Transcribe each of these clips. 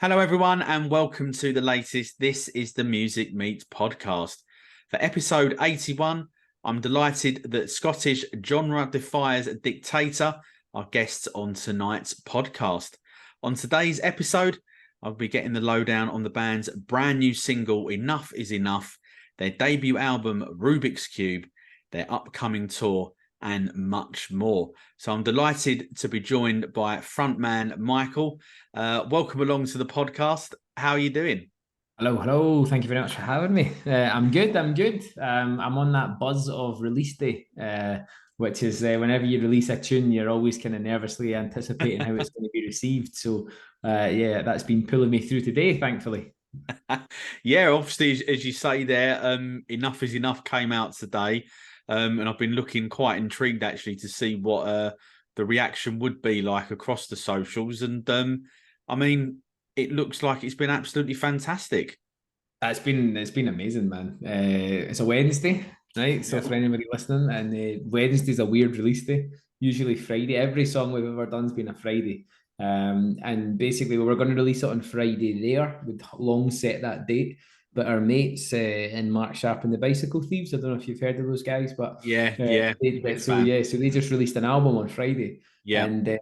Hello, everyone, and welcome to the latest This is the Music Meets podcast. For episode 81, I'm delighted that Scottish genre defiers Dictator are guests on tonight's podcast. On today's episode, I'll be getting the lowdown on the band's brand new single, Enough Is Enough, their debut album, Rubik's Cube, their upcoming tour, and much more. So I'm delighted to be joined by frontman Michael. Welcome along to the podcast. How are you doing? Hello. Thank you very much for having me. I'm good. I'm on that buzz of release day, which is whenever you release a tune, you're always kind of nervously anticipating how it's going to be received. So, that's been pulling me through today, thankfully. Yeah, obviously, as you say there, Enough Is Enough came out today. And I've been looking quite intrigued actually to see what the reaction would be like across the socials. And I mean, it looks like it's been absolutely fantastic. It's been amazing, man. It's a Wednesday, right? So for anybody listening, and Wednesday's a weird release day. Usually Friday. Every song we've ever done's been a Friday. And basically we were going to release it on Friday there. We'd long set that date. But our mates in Mark Sharp and the Bicycle Thieves, I don't know if you've heard of those guys, but so they just released an album on Friday. Yeah. And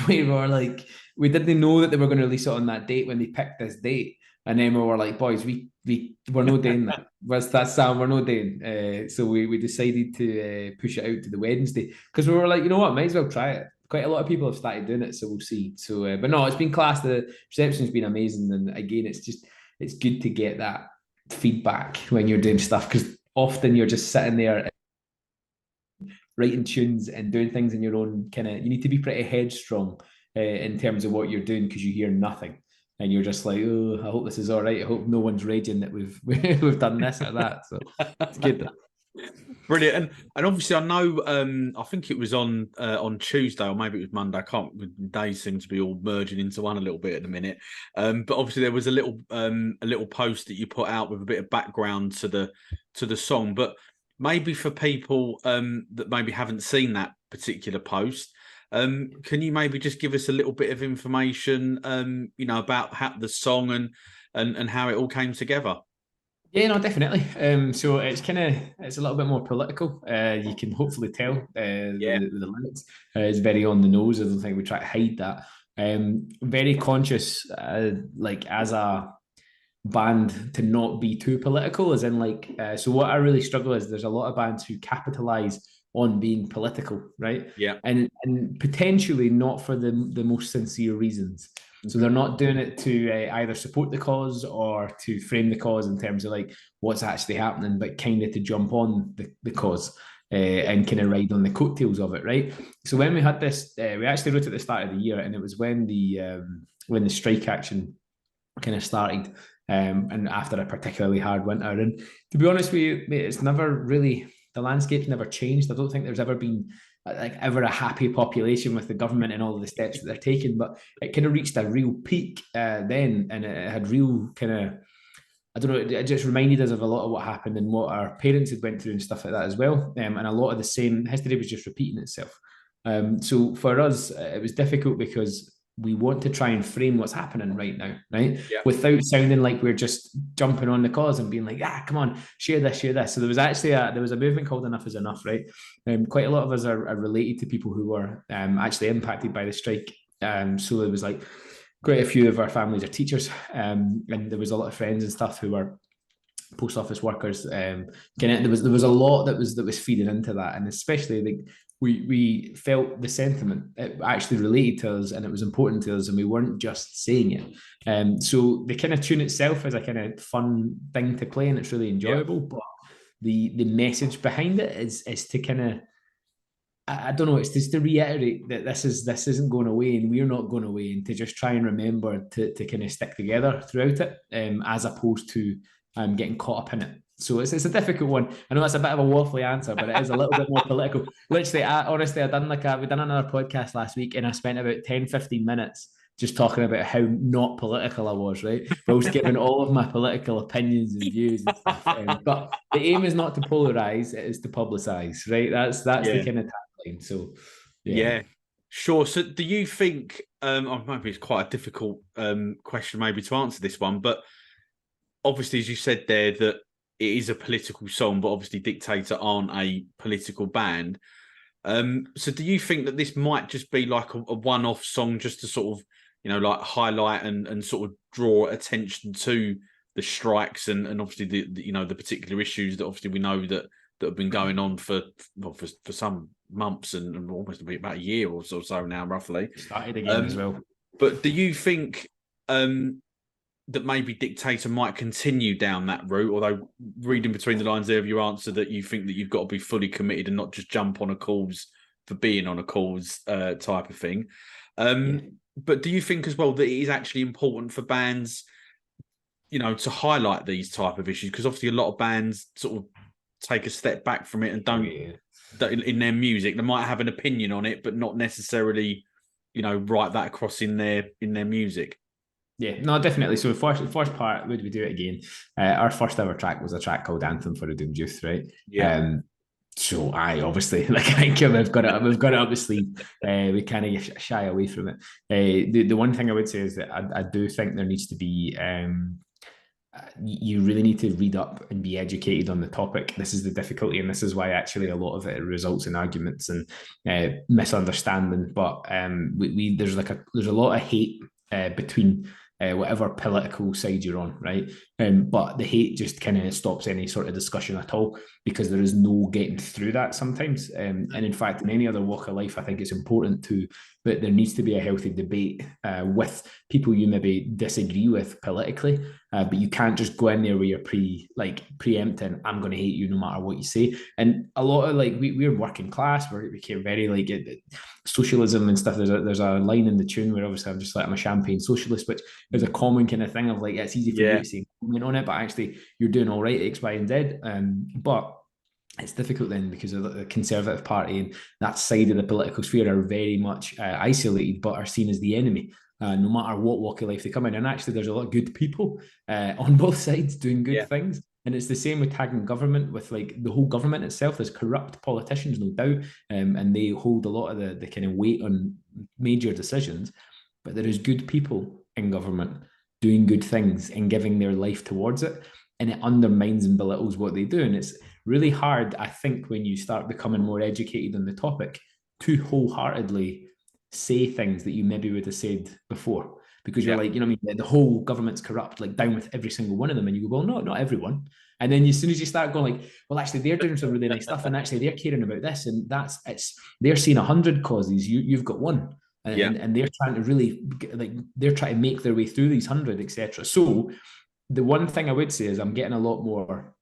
we were like, we didn't know that they were going to release it on that date when they picked this date. And then we were like, boys, we're not doing that. That's Sam, we're not doing. So we decided to push it out to the Wednesday because we were like, you know what, might as well try it. Quite a lot of people have started doing it, so we'll see. So, but no, it's been class. The reception's been amazing, and again, it's good to get that feedback when you're doing stuff because often you're just sitting there writing tunes and doing things in your own kind of. You need to be pretty headstrong in terms of what you're doing because you hear nothing. And you're just like, oh, I hope this is all right. I hope no one's raging that we've done this or that. So it's good. Brilliant. And obviously I know I think it was on Tuesday or maybe it was Monday. I can't, days seem to be all merging into one a little bit at the minute. But obviously there was a little post that you put out with a bit of background to the song. But maybe for people that maybe haven't seen that particular post, can you maybe just give us a little bit of information about how the song and how it all came together? Yeah, no, definitely. So it's a little bit more political. You can hopefully tell the lyrics. It's very on the nose. I don't think we try to hide that. Very conscious, like as a band, to not be too political. As in, so what I really struggle is there's a lot of bands who capitalize on being political, right? Yeah, and potentially not for the most sincere reasons. So they're not doing it to either support the cause or to frame the cause in terms of like what's actually happening, but kind of to jump on the cause and kind of ride on the coattails of it, right? So when we had this, we actually wrote at the start of the year, and it was when the strike action kind of started, and after a particularly hard winter. And to be honest with you, mate, it's never really, the landscape's never changed. I don't think there's ever been ever a happy population with the government and all of the steps that they're taking, but it kind of reached a real peak then, and it had real kind of, I don't know, it just reminded us of a lot of what happened and what our parents had went through and stuff like that as well. And a lot of the same history was just repeating itself. So for us, it was difficult because we want to try and frame what's happening right now, right? Yeah. Without sounding like we're just jumping on the cause and being like, come on, share this. So there was actually there was a movement called Enough Is Enough, right? Quite a lot of us are related to people who were actually impacted by the strike. So there was like quite a few of our families are teachers, and there was a lot of friends and stuff who were post office workers. There was a lot that was feeding into that, and especially like we felt the sentiment. It actually related to us, and it was important to us, and we weren't just saying it. So the kind of tune itself is a kind of fun thing to play, and it's really enjoyable. But the message behind it is to kind of, I don't know, it's just to reiterate that this isn't going away, and we're not going away, and to just try and remember to kind of stick together throughout it, as opposed to getting caught up in it. So it's a difficult one. I know that's a bit of a waffly answer, but it is a little bit more political. Literally, we done another podcast last week, and I spent about 10, 15 minutes just talking about how not political I was, right? I was giving all of my political opinions and views and stuff. But the aim is not to polarize, it is to publicize, right? That's the kind of tagline. So, yeah. Sure. So do you think, maybe it's quite a difficult question maybe to answer this one, but obviously, as you said there, that it is a political song, but obviously Dictator aren't a political band. So do you think that this might just be like a one-off song just to sort of, like highlight and sort of draw attention to the strikes and obviously the particular issues that obviously we know that have been going on for some months and almost about a year or so now, roughly. Started again as well. But do you think that maybe Dictator might continue down that route? Although reading between the lines there of your answer, that you think that you've got to be fully committed and not just jump on a cause for being on a cause type of thing. But do you think as well that it is actually important for bands, to highlight these type of issues? Because obviously a lot of bands sort of take a step back from it and don't in their music. They might have an opinion on it, but not necessarily, write that across in their music. Yeah, no, definitely. So first part, would we do it again? Our first ever track was a track called "Anthem for a Doomed Youth," right? Yeah. So I obviously we've got it up the sleeve. We kind of shy away from it. The one thing I would say is that I do think there needs to be. You really need to read up and be educated on the topic. This is the difficulty, and this is why actually a lot of it results in arguments and misunderstanding. But there's a lot of hate between whatever political side you're on, right? But the hate just kind of stops any sort of discussion at all, because there is no getting through that sometimes. And in fact, in any other walk of life, I think it's important that there needs to be a healthy debate with people you maybe disagree with politically, but you can't just go in there where you're preempting, I'm going to hate you no matter what you say. And a lot of we're working class, we care very socialism and stuff. There's a line in the tune where obviously I'm just like, I'm a champagne socialist, which is a common kind of thing of it's easy for you to say on it, but actually you're doing all right, X, Y, and Z. But it's difficult then because of the Conservative Party and that side of the political sphere are very much isolated, but are seen as the enemy. No matter what walk of life they come in. And actually there's a lot of good people on both sides doing good things. And it's the same with tagging government, with the whole government itself. There's corrupt politicians, no doubt, and they hold a lot of the kind of weight on major decisions. But there is good people in government doing good things and giving their life towards it. And it undermines and belittles what they do. And it's really hard, I think, when you start becoming more educated on the topic, to wholeheartedly say things that you maybe would have said before, because you're the whole government's corrupt, down with every single one of them. And you go, well, no, not everyone. And then as soon as you start going well, actually they're doing some really nice stuff, and actually they're caring about this, and they're seeing 100 causes, you've got one. And they're trying to really they're trying to make their way through these 100, etc. So the one thing I would say is I'm getting a lot more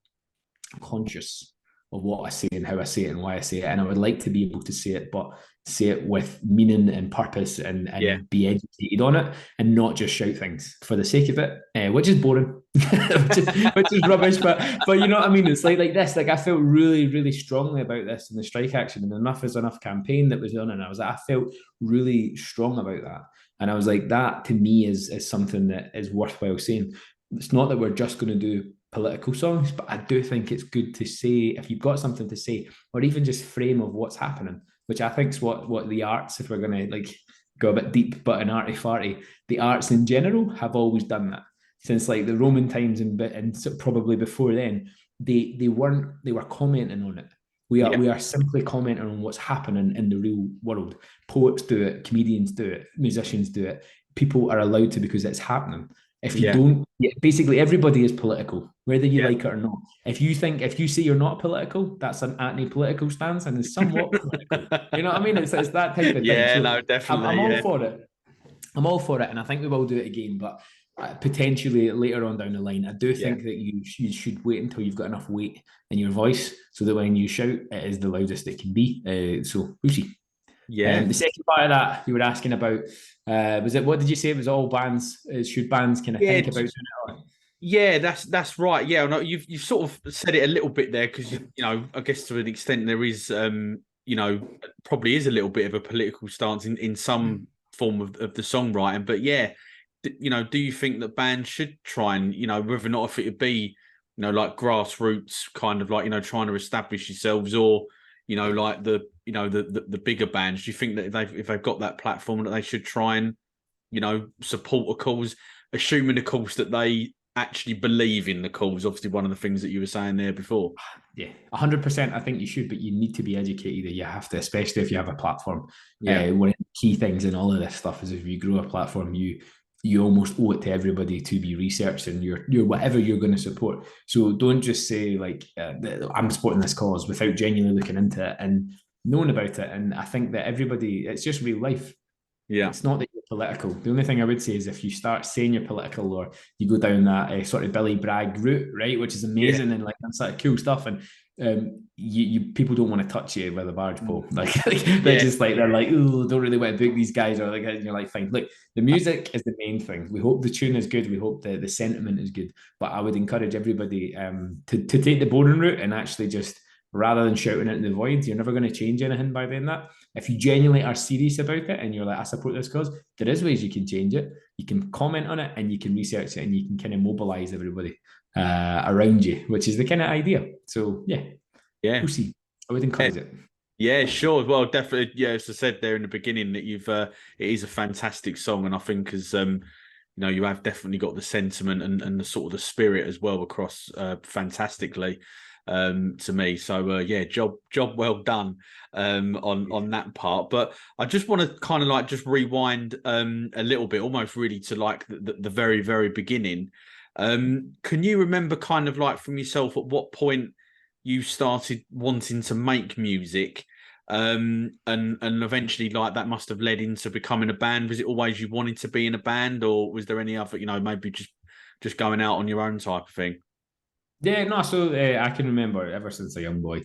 conscious of what I say and how I say it and why I say it. And I would like to be able to say it, but say it with meaning and purpose and be educated on it, and not just shout things for the sake of it, which is boring, which is rubbish. But you know what I mean? It's like this. I felt really, really strongly about this in the strike action and Enough is Enough campaign that was on. And I felt really strong about that. And I was like, that to me is something that is worthwhile saying. It's not that we're just going to do political songs, but I do think it's good to say, if you've got something to say, or even just frame of what's happening, which I think is what the arts, if we're going to go a bit deep, but an arty farty, the arts in general have always done that since the Roman times and probably before then. They were commenting on it. We are simply commenting on what's happening in the real world. Poets do it, comedians do it, musicians do it. People are allowed to, because it's happening. If you don't, basically everybody is political, whether you like it or not. If you say you're not political, that's an anti-political stance and is somewhat political. You know what I mean? It's that type of thing. Yeah, so no, definitely. I'm all for it. I'm all for it, and I think we will do it again, but potentially later on down the line. I do think that you should wait until you've got enough weight in your voice, so that when you shout, it is the loudest it can be. So we'll see. Yeah. The second part of that you were asking about, was it, what did you say? It was all bands, should bands kind of think about doing it? Yeah, that's right. Yeah, no, you've sort of said it a little bit there, because I guess to an extent there is probably is a little bit of a political stance in some form of the songwriting. But do you think that bands should try and whether or not if it would be grassroots kind of trying to establish yourselves, or the you know, the bigger bands? Do you think that if they've got that platform, that they should try and, you know, support a cause, assuming of course that they actually believe in the cause? Obviously, one of the things that you were saying there before. Yeah, 100%. I think you should, but you need to be educated. You have to, especially if you have a platform. Yeah. One of the key things in all of this stuff is if you grow a platform, you almost owe it to everybody to be researching your whatever you're going to support. So don't just say like I'm supporting this cause without genuinely looking into it and knowing about it. And I think that everybody, it's just real life. Yeah. It's not that you're political. The only thing I would say is if you start saying you're political, or you go down that sort of Billy Bragg route, right, which is amazing and like that's like cool stuff, and you people don't want to touch you with a barge pole. Like they're just like, they're like, oh, don't really want to book these guys, or like, and you're like, fine. Look, the music is the main thing. We hope the tune is good. We hope the sentiment is good. But I would encourage everybody to take the boring route and actually just, rather than shouting it in the void, you're never going to change anything by doing that. If you genuinely are serious about it and you're like, I support this cause, there is ways you can change it. You can comment on it and you can research it and you can kind of mobilize everybody around you, which is the kind of idea. So yeah, we'll see. I would encourage it. Yeah, sure. Well, definitely. Yeah, as I said there in the beginning, that it is a fantastic song, and I think as you know, you have definitely got the sentiment and the sort of the spirit as well across fantastically. To me, so yeah, job well done on that part. But I just want to kind of like just rewind a little bit, almost really to like the very beginning. Can you remember kind of like from yourself at what point you started wanting to make music, and eventually like that must have led into becoming a band? Was it always you wanted to be in a band, or was there any other, you know, maybe just going out on your own type of thing? Yeah, no. So I can remember ever since a young boy,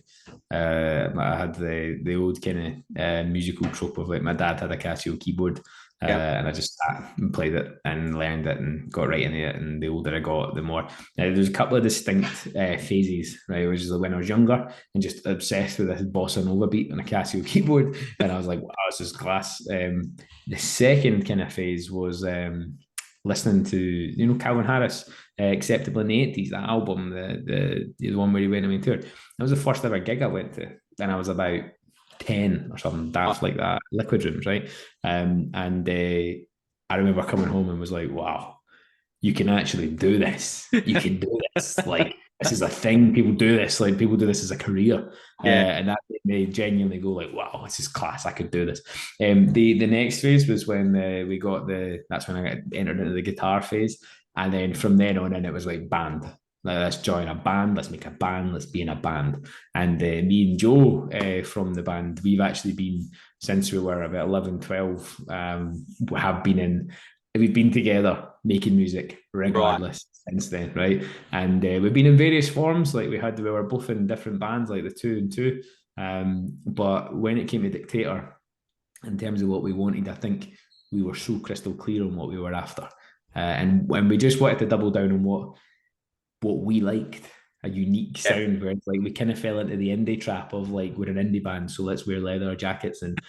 I had the old kind of musical trope of like my dad had a Casio keyboard, and I just sat and played it and learned it and got right into it. And the older I got, the more there's a couple of distinct phases, right? Which is when I was younger and just obsessed with this bossa nova beat on a Casio keyboard, and I was like, wow, this is class. The second kind of phase was listening to, you know, Calvin Harris, Acceptable in the 80s, that album, the one where he went on a tour. That was the first ever gig I went to, and I was about 10 or something daft like that, Liquid Rooms, right? And I remember coming home and was like, wow, you can actually do this. You can do this. Like, this is a thing. People do this. Like, people do this as a career. And that made me genuinely go like, wow, this is class. I could do this. The next phase was when that's when I got entered into the guitar phase. And then from then on in, it was like band. Like, let's join a band. Let's make a band. Let's be in a band. And me and Joe from the band, we've actually been, since we were about 11, 12, we've been together making music regardless since then, right? And we've been in various forms. Like we were both in different bands, like the 2 and 2. But when it came to Dictator, in terms of what we wanted, I think we were so crystal clear on what we were after. And when we just wanted to double down on what we liked, a unique sound, where it's like we kind of fell into the indie trap of like, we're an indie band, so let's wear leather jackets and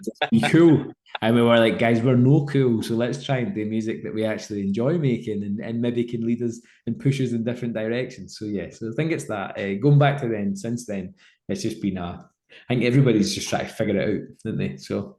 just be cool. And we were like, guys, we're no cool, so let's try and do music that we actually enjoy making and maybe can lead us and push us in different directions. So yeah, so I think it's that. Going back to then, since then, it's just been I think everybody's just trying to figure it out, didn't they? So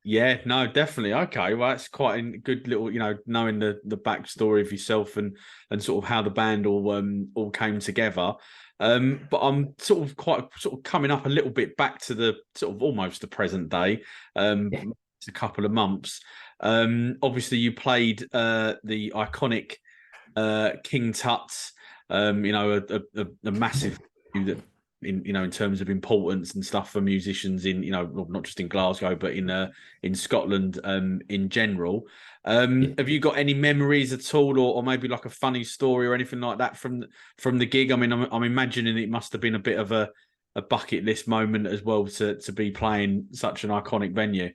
yeah, no, definitely. Okay, well, that's quite a good little, you know, knowing the backstory of yourself and sort of how the band all came together. But I'm sort of coming up a little bit back to the sort of almost the present day. It's a couple of months. Obviously, you played the iconic King Tut's. You know, a massive in terms of importance and stuff for musicians in, you know, not just in Glasgow but in Scotland in general. Have you got any memories at all, or maybe like a funny story or anything like that from the gig? I mean, I'm imagining it must have been a bit of a bucket list moment as well to be playing such an iconic venue.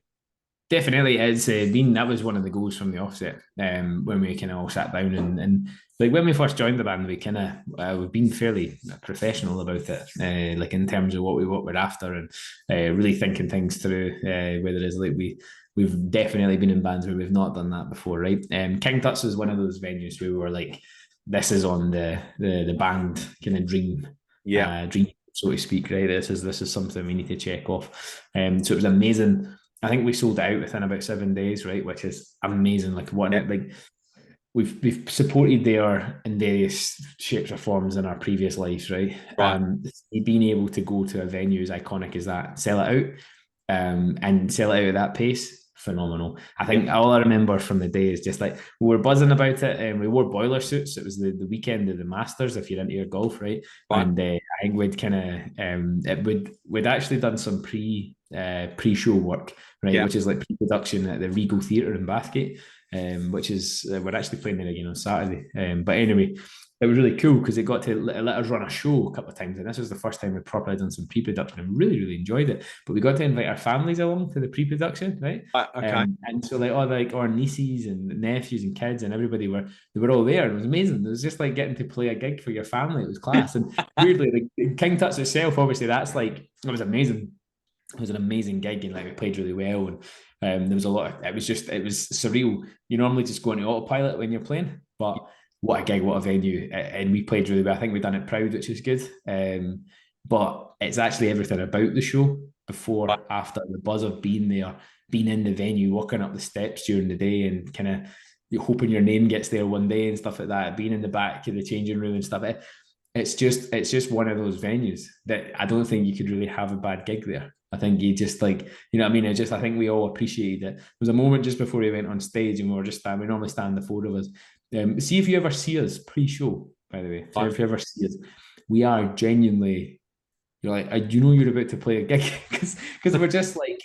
Definitely, it's been, that was one of the goals from the offset. When we kind of all sat down and like when we first joined the band, we kind of we've been fairly professional about it, like in terms of what we're after, and really thinking things through. Whether it's like we've definitely been in bands where we've not done that before, right? King Tut's is one of those venues where we were like, this is on the band kind of dream so to speak, right? This is something we need to check off. So it was amazing. I think we sold it out within about 7 days, right? Which is amazing. Like what like we've supported there in various shapes or forms in our previous lives, right? Right. Being able to go to a venue as iconic as that, sell it out, and sell it out at that pace, phenomenal. I think all I remember from the day is just like we were buzzing about it, and we wore boiler suits. It was the weekend of the Masters, if you're into your golf, right? And I think we'd kind of we'd actually done some pre-show work, right, which is like pre-production at the Regal Theatre in Bathgate. Which is we're actually playing there again on Saturday. But anyway, it was really cool because it got to let us run a show a couple of times, and this was the first time we properly done some pre-production and really enjoyed it. But we got to invite our families along to the pre-production, right? Okay. And so like our nieces and nephews and kids and everybody were all there. It was amazing. It was just like getting to play a gig for your family. It was class. And weirdly, the King Tut's itself, obviously, that's like it was amazing. It was an amazing gig, and like we played really well, and there was a lot of, it was surreal. You normally just go into autopilot when you're playing, but what a gig, what a venue. And we played really well. I think we done it proud, which is good. But it's actually everything about the show before, after, the buzz of being there, being in the venue, walking up the steps during the day, and kind of you're hoping your name gets there one day and stuff like that, being in the back of the changing room and stuff. It's just one of those venues that I don't think you could really have a bad gig there. I think you just like, you know what I mean? I think we all appreciated it. There was a moment just before we went on stage and we were just we normally stand the four of us. See if you ever see us pre-show, by the way. So if you ever see us, we are genuinely, you're like, you know you're about to play a gig because we're just like,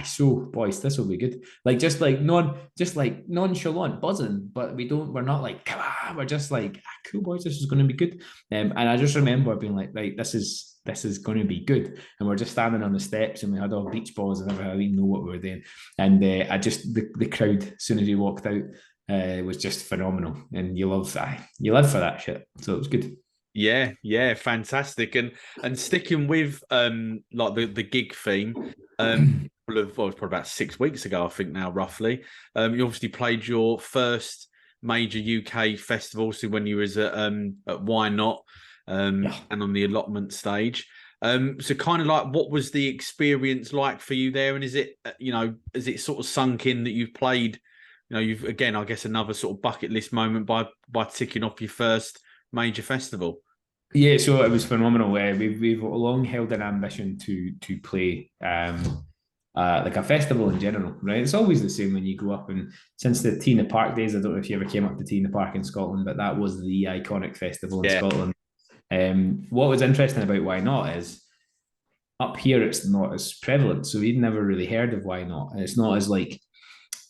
so boys, this will be good. Like just like nonchalant buzzing, but we're not like, come on, we're just like, cool boys, this is going to be good. And I just remember being like, right, this is going to be good. And we're just standing on the steps, and we had all beach balls and everything. I didn't know what we were doing. And I just the crowd, as soon as we walked out, was just phenomenal. And you live for that shit. So it was good. Yeah, fantastic. And sticking with like the gig theme, it's probably about 6 weeks ago, I think now, roughly. You obviously played your first major UK festival, so when you was at Why Not, and on the allotment stage. So kind of like, what was the experience like for you there? And is it sort of sunk in that you've played, you've, again, I guess, another sort of bucket list moment by ticking off your first major festival? Yeah, so it was phenomenal. We've long held an ambition to play like a festival in general, right? It's always the same when you go up, and since the Tina Park days, I don't know if you ever came up to Tina Park in Scotland, but that was the iconic festival in Scotland. What was interesting about Why Not is up here it's not as prevalent, so we'd never really heard of Why Not, and it's not as like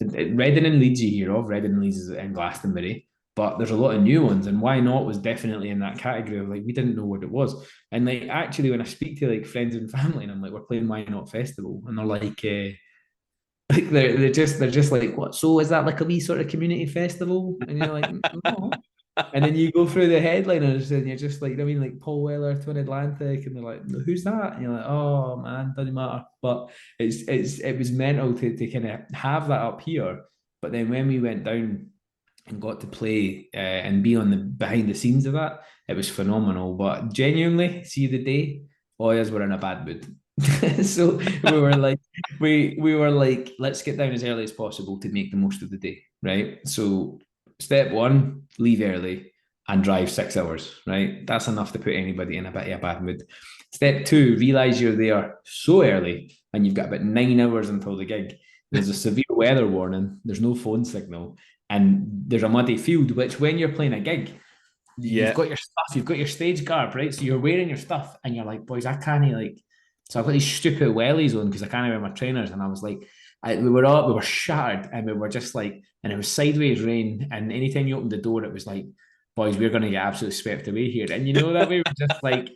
Reading and Leeds you hear of. Reading and Leeds is in Glastonbury, but there's a lot of new ones, and Why Not was definitely in that category of like we didn't know what it was. And like actually when I speak to like friends and family and I'm like, we're playing Why Not Festival, and they're like they're just like, what, so is that like a wee sort of community festival? And you're like, no. And then you go through the headliners and you're just like, I mean, like Paul Weller, Twin Atlantic, and they're like, who's that? And you're like, oh man, doesn't matter. But it was mental to kind of have that up here. But then when we went down and got to play and be on the behind the scenes of that, it was phenomenal. But genuinely, see the day, boys were in a bad mood. So we were like, let's get down as early as possible to make the most of the day, right? So step one, leave early and drive 6 hours, right? That's enough to put anybody in a bit of a bad mood. Step two, realize you're there so early and you've got about 9 hours until the gig. There's a severe weather warning, there's no phone signal, and there's a muddy field, which when you're playing a gig, you've got your stuff, you've got your stage garb, right? So you're wearing your stuff and you're like, boys, I can't like, so I've got these stupid wellies on because I can't wear my trainers. And I was like, we were shattered, and we were just like, and it was sideways rain. And anytime you opened the door, it was like, boys, we're going to get absolutely swept away here. And you know that we were just like,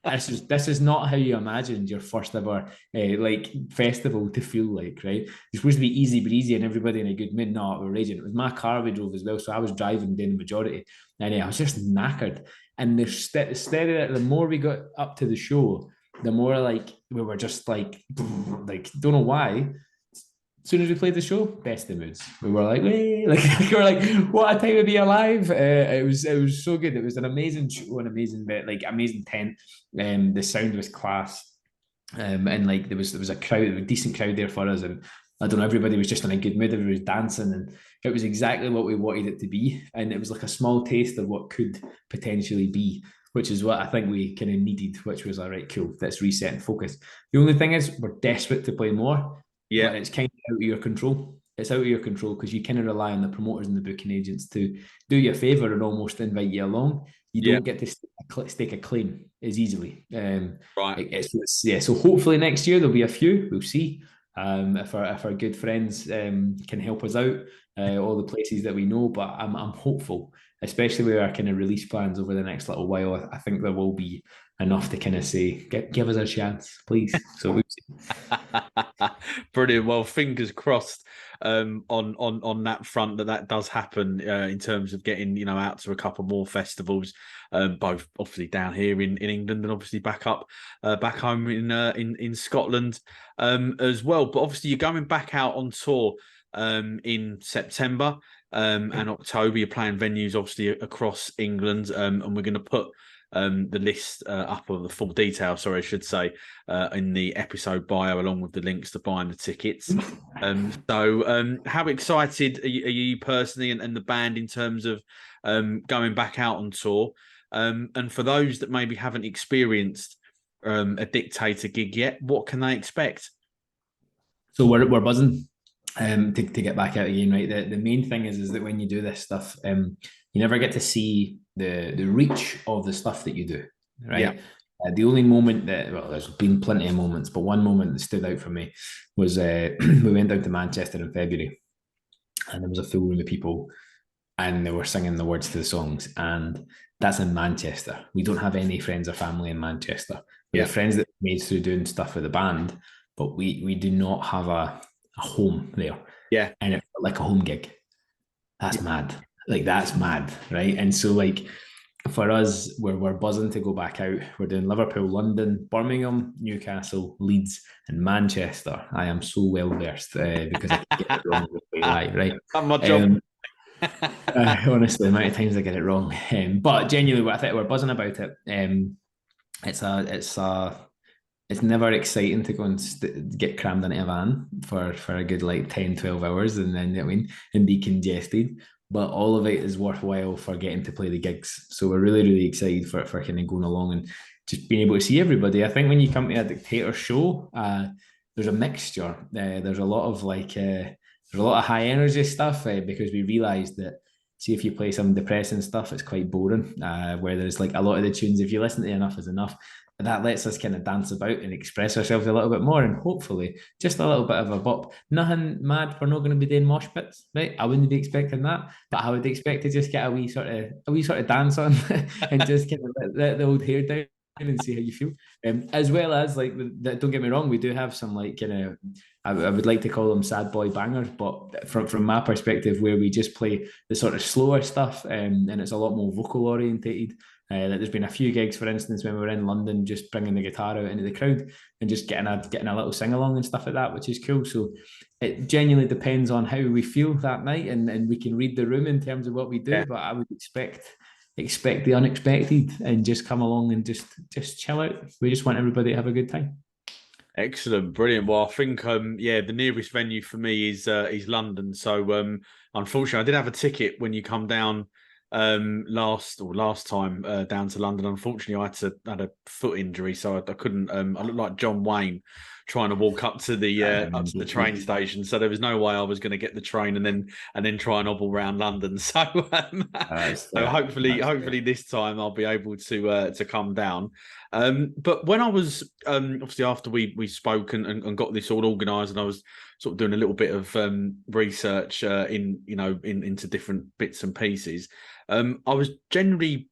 this is not how you imagined your first ever like festival to feel like, right? It's supposed to be easy breezy and everybody in a good mood. No, we were raging. It was my car we drove as well, so I was driving down the majority, and I was just knackered. And the more we got up to the show, the more like we were just like don't know why, as soon as we played the show, best of moods. We were like, "Way!" Like we were like, "What a time to be alive!" It was so good. It was an amazing show, an amazing bit, like amazing tent. The sound was class, and like there was a crowd, a decent crowd there for us, and I don't know, everybody was just in a good mood. Everybody was dancing, and it was exactly what we wanted it to be. And it was like a small taste of what could potentially be, which is what I think we kind of needed. Which was all right, cool. Let's reset and focus. The only thing is, we're desperate to play more, Yeah, but it's kind of out of your control. It's out of your control because you kind of rely on the promoters and the booking agents to do you a favor and almost invite you along. You yeah, don't get to stake a claim as easily. right. Yeah. So hopefully next year there'll be a few. We'll see. If our good friends can help us out, all the places that we know. But I'm hopeful, especially with our kind of release plans over the next little while. I think there will be enough to kind of say, give us a chance, please. So we'll see. Brilliant. Well, fingers crossed on that front that does happen in terms of getting out to a couple more festivals, both obviously down here in England and obviously back home in Scotland as well. But obviously you're going back out on tour in September and October. You're playing venues obviously across England, and we're going to put the list up of the full detail, sorry, I should say, in the episode bio, along with the links to buying the tickets. So how excited are you personally and the band in terms of going back out on tour? And for those that maybe haven't experienced a Dictator gig yet, what can they expect? So we're buzzing to get back out again, right? The main thing is that when you do this stuff, you never get to see the reach of the stuff that you do, right? Yeah. The only moment there's been plenty of moments, but one moment that stood out for me was we went down to Manchester in February, and there was a full room of people, and they were singing the words to the songs, and that's in Manchester. We don't have any friends or family in Manchester. We have friends that we made through doing stuff with the band, but we do not have a home there. Yeah. And it felt like a home gig. That's mad. Like that's mad, right? And so like for us, we're buzzing to go back out. We're doing Liverpool, London, Birmingham, Newcastle, Leeds, and Manchester. I am so well versed because I get it wrong live, right? That's my job. Honestly, the amount of times I get it wrong. But genuinely, I think we're buzzing about it. It's never exciting to go and get crammed into a van for a good like 10, 12 hours and then, and be congested. But all of it is worthwhile for getting to play the gigs. So we're really, really excited for kind of going along and just being able to see everybody. I think when you come to a Dictator show, there's a mixture. There's a lot of high energy stuff because we realised that, see, if you play some depressing stuff, it's quite boring. Where there's like a lot of the tunes, if you listen to enough is enough. And that lets us kind of dance about and express ourselves a little bit more, and hopefully just a little bit of a bop. Nothing mad. We're not going to be doing mosh pits, right? I wouldn't be expecting that, but I would expect to just get a wee sort of dance on and just kind of let the old hair down and see how you feel. As well as like, don't get me wrong, we do have some like kind of, I would like to call them sad boy bangers, but from my perspective, where we just play the sort of slower stuff, and it's a lot more vocal orientated. There's been a few gigs, for instance, when we were in London, just bringing the guitar out into the crowd and just getting a little sing along and stuff like that, which is cool. So it genuinely depends on how we feel that night, and we can read the room in terms of what we do. Yeah. But I would expect the unexpected and just come along and just chill out. We just want everybody to have a good time. Excellent, brilliant. Well, I think the nearest venue for me is London. So unfortunately, I did have a ticket when you come down last time down to London. Unfortunately, I had a foot injury, so I couldn't. I looked like John Wayne trying to walk up to the train station. So there was no way I was going to get the train and then try and hobble around London. So hopefully this time I'll be able to come down. But when I was obviously after we spoke and got this all organised, and I was sort of doing a little bit of research into different bits and pieces. I was generally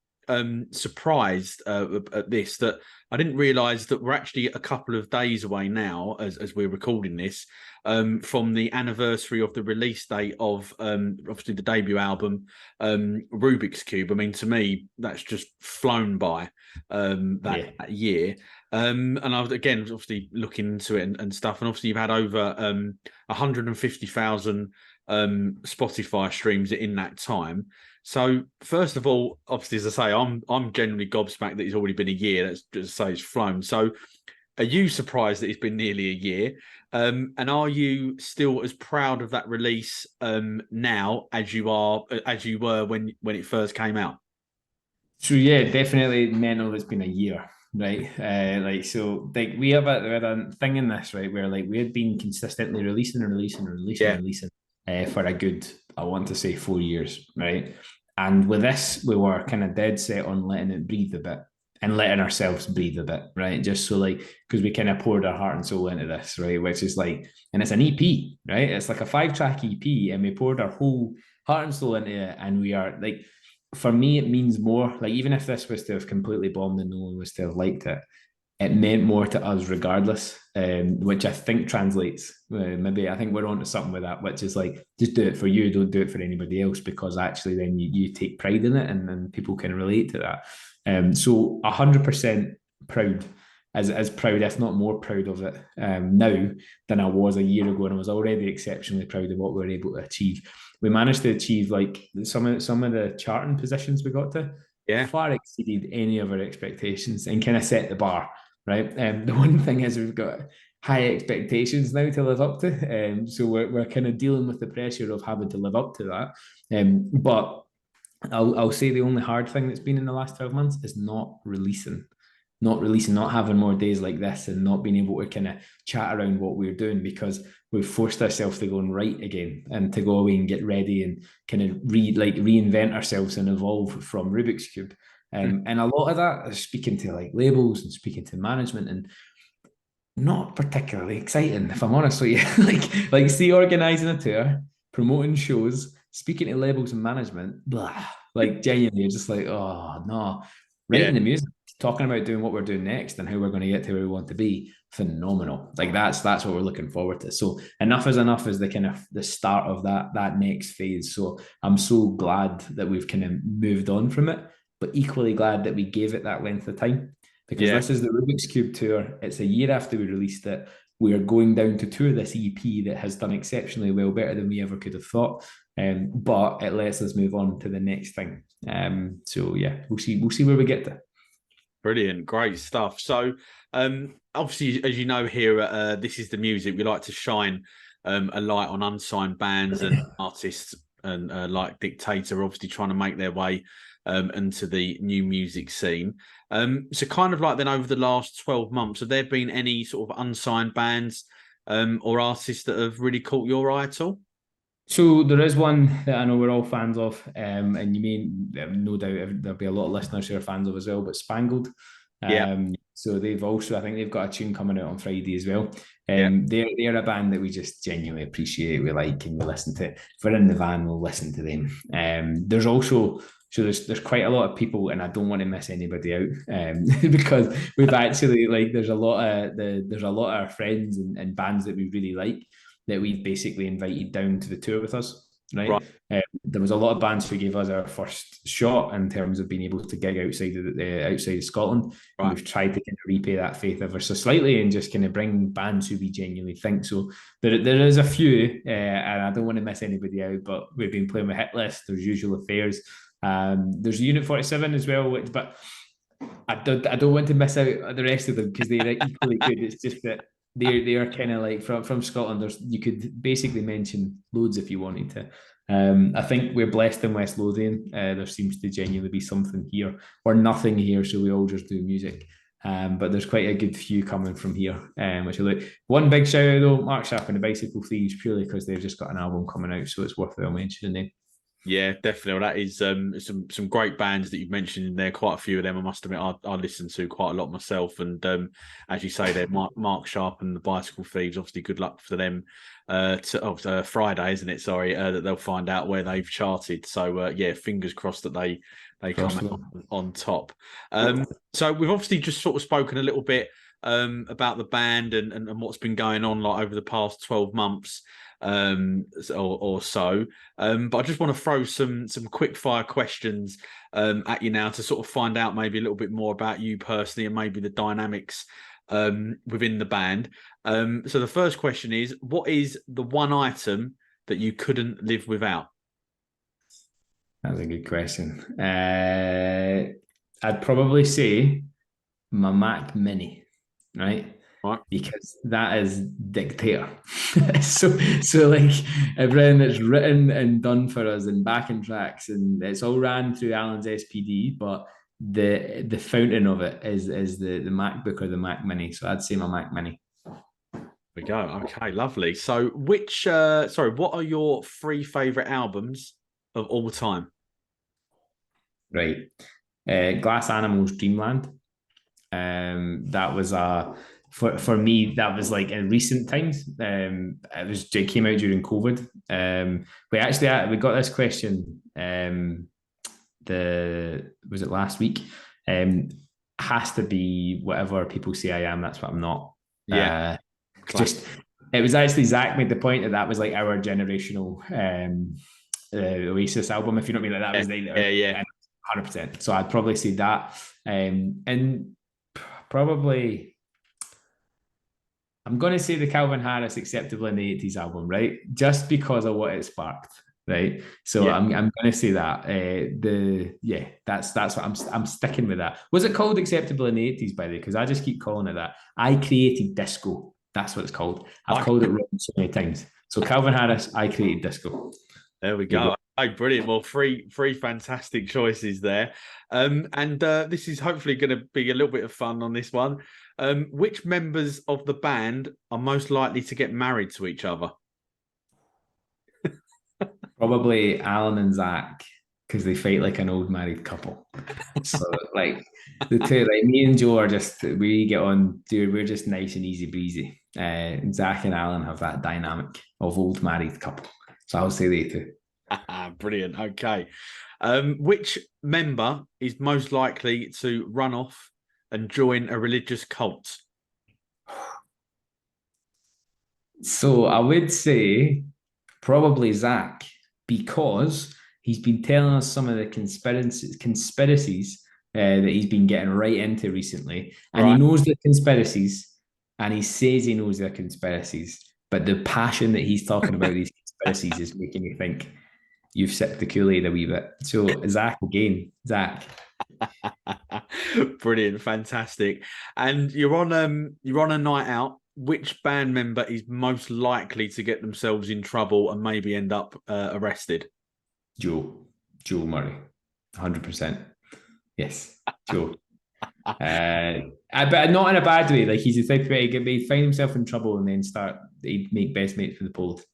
surprised at this, that I didn't realise that we're actually a couple of days away now, as we're recording this, from the anniversary of the release date of obviously the debut album, Rubik's Kube. I mean, to me, that's just flown by that year. And I was again obviously looking into it and stuff, and obviously you've had over 150,000 Spotify streams in that time. So first of all, obviously, as I say, I'm genuinely gobsmacked that it's already been a year. That's just to say it's flown. So are you surprised that it's been nearly a year? And are you still as proud of that release now as you were when it first came out? So yeah, definitely mental. It's been a year, right? Like we have a thing in this, right, where like we had been consistently Yeah, releasing for a good, I want to say 4 years, right? And with this, we were kind of dead set on letting it breathe a bit and letting ourselves breathe a bit, right? Just so like, because we kind of poured our heart and soul into this, right? Which is like, and it's an EP, right? It's like a 5-track EP, and we poured our whole heart and soul into it, and we are like, for me, it means more. Like, even if this was to have completely bombed and no one was to have liked it, it meant more to us regardless, which I think translates. Maybe I think we're onto something with that, which is like, just do it for you, don't do it for anybody else, because actually then you take pride in it, and people can relate to that. So 100% proud, as proud, if not more proud of it now than I was a year ago, and I was already exceptionally proud of what we were able to achieve. We managed to achieve like some of the charting positions we got to yeah, far exceeded any of our expectations and kind of set the bar, right? The one thing is we've got high expectations now to live up to, so we're kind of dealing with the pressure of having to live up to that. But I'll say the only hard thing that's been in the last 12 months is not having more days like this, and not being able to kind of chat around what we're doing, because we've forced ourselves to go and write again, and to go away and get ready and kind of reinvent ourselves and evolve from Rubik's Cube. And a lot of that is speaking to like labels and speaking to management, and not particularly exciting, if I'm honest with you. like see, organizing a tour, promoting shows, speaking to labels and management, blah. Like genuinely, you're just like, oh no. yeah. Writing the music, talking about doing what we're doing next and how we're going to get to where we want to be, phenomenal. Like that's what we're looking forward to. So enough is enough is the kind of the start of that next phase. So I'm so glad that we've kind of moved on from it, but equally glad that we gave it that length of time, because Yeah. this is the Rubik's Cube tour. It's a year after we released it. We are going down to tour this EP that has done exceptionally well, better than we ever could have thought. But it lets us move on to the next thing. So yeah, we'll see where we get to. Brilliant, great stuff. So, obviously, as you know, here at This Is the Music, we like to shine a light on unsigned bands and artists, and like Dictator, obviously trying to make their way into the new music scene. So, kind of like then over the last 12 months, have there been any sort of unsigned bands or artists that have really caught your eye at all? So there is one that I know we're all fans of, and you may no doubt there'll be a lot of listeners who are fans of as well. But Spangled, Yeah, so they've also, I think they've got a tune coming out on Friday as well. yeah, They're a band that we just genuinely appreciate, we like, and we listen to. If we're in the van, we'll listen to them. There's also, so there's quite a lot of people, and I don't want to miss anybody out, because we've actually, like, there's a lot of our friends and bands that we really like, that we've basically invited down to the tour with us, right, right? There was a lot of bands who gave us our first shot in terms of being able to gig outside of Scotland, and right. we've tried to kind of repay that faith ever so slightly, and just kind of bring bands who we genuinely think. So there is a few, and I don't want to miss anybody out, but we've been playing with Hit List. There's Usual Affairs. There's Unit 47 as well, but I don't want to miss out the rest of them, because they're equally good. It's just that they are kind of like from Scotland. You could basically mention loads if you wanted to. I think we're blessed in West Lothian. There seems to genuinely be something here or nothing here, so we all just do music. But there's quite a good few coming from here, which I like. One big shout out though, Mark Sharp and the Bicycle Thieves, purely because they've just got an album coming out, so it's worthwhile mentioning them. Yeah, definitely. Well, that is some great bands that you've mentioned in there. Quite a few of them, I must admit, I listen to quite a lot myself. And as you say, there, Mark Sharp and the Bicycle Thieves. Obviously, good luck for them. Friday, isn't it? Sorry, that they'll find out where they've charted. So yeah, fingers crossed that they come out on top. So we've obviously just sort of spoken a little bit about the band and what's been going on like over the past 12 months. or so. But I just want to throw some quick fire questions at you now to sort of find out maybe a little bit more about you personally and maybe the dynamics within the band. So the first question is, what is the one item that you couldn't live without? That's a good question. I'd probably say my Mac Mini, right? Right. Because that is Dictator. so like everything that's written and done for us and backing tracks, and it's all ran through Alan's SPD, but the fountain of it is the MacBook or the Mac Mini. So I'd say my Mac Mini. We go. Okay, lovely. So what are your 3 favorite albums of all time? Right. Glass Animals Dreamland. That was for me, that was like in recent times. It came out during COVID. We got this question. Was it last week? Has to be whatever people say I am. That's what I'm not. Yeah. It was actually Zach made the point that was like our generational Oasis album. If you know what I mean, like that was yeah. 100%. So I'd probably say that, and probably I'm going to say the Calvin Harris Acceptable in the 80s album, right? Just because of what it sparked, right? So yeah. I'm going to say that. That's what I'm sticking with that. Was it called Acceptable in the 80s, by the way? Because I just keep calling it that. I created disco. That's what it's called. I've called it wrong so many times. So Calvin Harris, I created disco. There we go. Oh, brilliant. Well, three fantastic choices there. And this is hopefully going to be a little bit of fun on this one. Which members of the band are most likely to get married to each other? Probably Alan and Zach, because they fight like an old married couple. So like the two, like me and Joe are we get on, dude, we're just nice and easy breezy. Zach and Alan have that dynamic of old married couple. So I'll say they two. Brilliant. Okay. Which member is most likely to run off and join a religious cult? So I would say probably Zach, because he's been telling us some of the conspiracies that he's been getting right into recently. And He knows the conspiracies, and he says he knows the conspiracies. But the passion that he's talking about these conspiracies is making me think you've sipped the Kool-Aid a wee bit. So Zach again, Zach. Brilliant, fantastic. And you're on a night out. Which band member is most likely to get themselves in trouble and maybe end up arrested? Joe Murray, 100%. Yes, Joe. But not in a bad way. Like, he's the type of guy he'd find himself in trouble and then he'd make best mates with the police.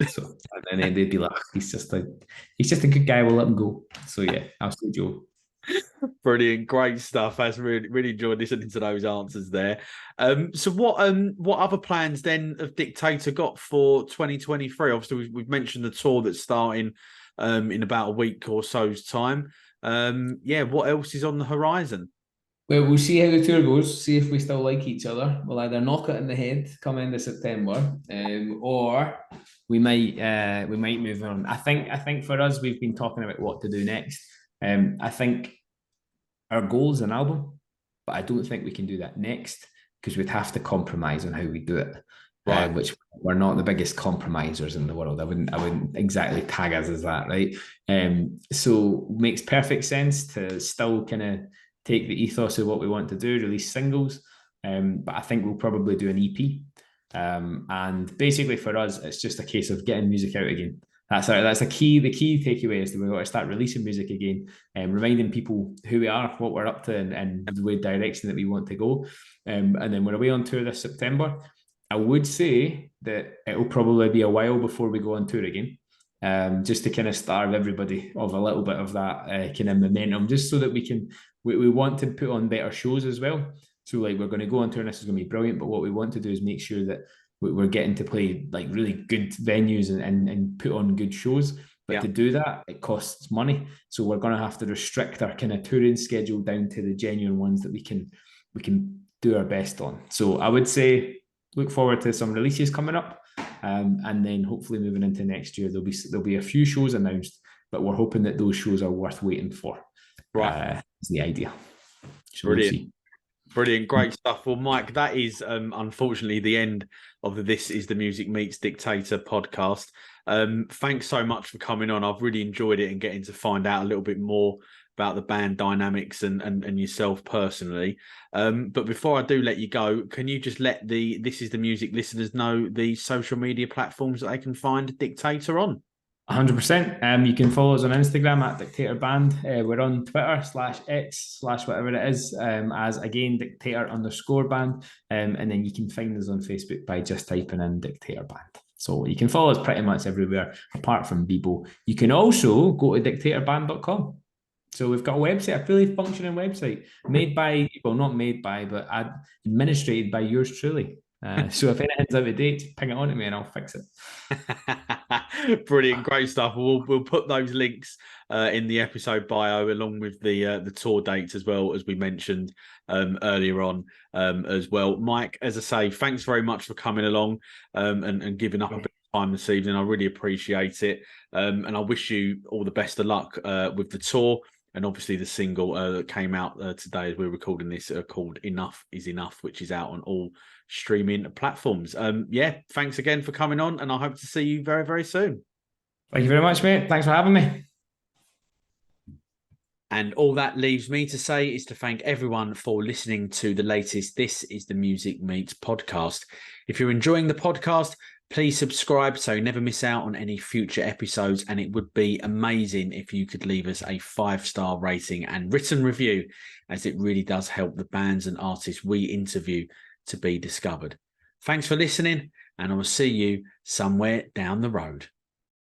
So and then they'd be like, he's just a good guy. We'll let him go. So yeah, I'll say Joe. Brilliant, great stuff. I really enjoyed listening to those answers there. So what other plans then have Dictator got for 2023? Obviously, we've mentioned the tour that's starting in about a week or so's time. What else is on the horizon? Well, we'll see how the tour goes, see if we still like each other. We'll either knock it in the head come end of September, or we might move on. I think for us, we've been talking about what to do next. I think our goal is an album, but I don't think we can do that next because we'd have to compromise on how we do it. Right. Which we're not the biggest compromisers in the world. I wouldn't exactly tag us as that, right? So makes perfect sense to still kind of take the ethos of what we want to do, release singles. But I think we'll probably do an EP. And basically for us, it's just a case of getting music out again. That's the key takeaway is that we've got to start releasing music again and reminding people who we are, what we're up to, and the way direction that we want to go. And then we're away on tour this September. I would say that it will probably be a while before we go on tour again, just to kind of starve everybody of a little bit of that kind of momentum, just so that we want to put on better shows as well. So like we're going to go on tour and this is going to be brilliant, but what we want to do is make sure that we're getting to play like really good venues and put on good shows. But to do that, it costs money. So we're going to have to restrict our kind of touring schedule down to the genuine ones that we can do our best on. So I would say look forward to some releases coming up. And then hopefully moving into next year, there'll be a few shows announced, but we're hoping that those shows are worth waiting for. Right. Is the idea. So Brilliant. we'll see. Brilliant, great stuff. Well, Mike, that is unfortunately the end of the This Is the Music Meets Dictator podcast. Thanks so much for coming on. I've really enjoyed it and getting to find out a little bit more about the band dynamics and yourself personally. But before I do let you go, can you just let the This Is the Music listeners know the social media platforms that they can find Dictator on? 100%. You can follow us on Instagram at Dictator Band. We're on Twitter /X/whatever it is, as again Dictator_band. And then you can find us on Facebook by just typing in Dictator Band. So you can follow us pretty much everywhere apart from Bebo. You can also go to dictatorband.com. So we've got a website, a fully functioning website, not made by, but administrated by yours truly. So if anything's out of date, ping it on to me and I'll fix it. Brilliant, great stuff. We'll put those links in the episode bio along with the tour dates as well, as we mentioned earlier on as well. Mike, as I say, thanks very much for coming along and giving up a bit of time this evening. I really appreciate it, and I wish you all the best of luck with the tour. And obviously the single that came out today as we're recording this called Enough Is Enough, which is out on all streaming platforms. Thanks again for coming on, and I hope to see you very, very soon. Thank you very much, mate. Thanks for having me. And all that leaves me to say is to thank everyone for listening to the latest This Is the Music Meets podcast. If you're enjoying the podcast, please subscribe so you never miss out on any future episodes. And it would be amazing if you could leave us a 5-star rating and written review, as it really does help the bands and artists we interview to be discovered. Thanks for listening, and I will see you somewhere down the road.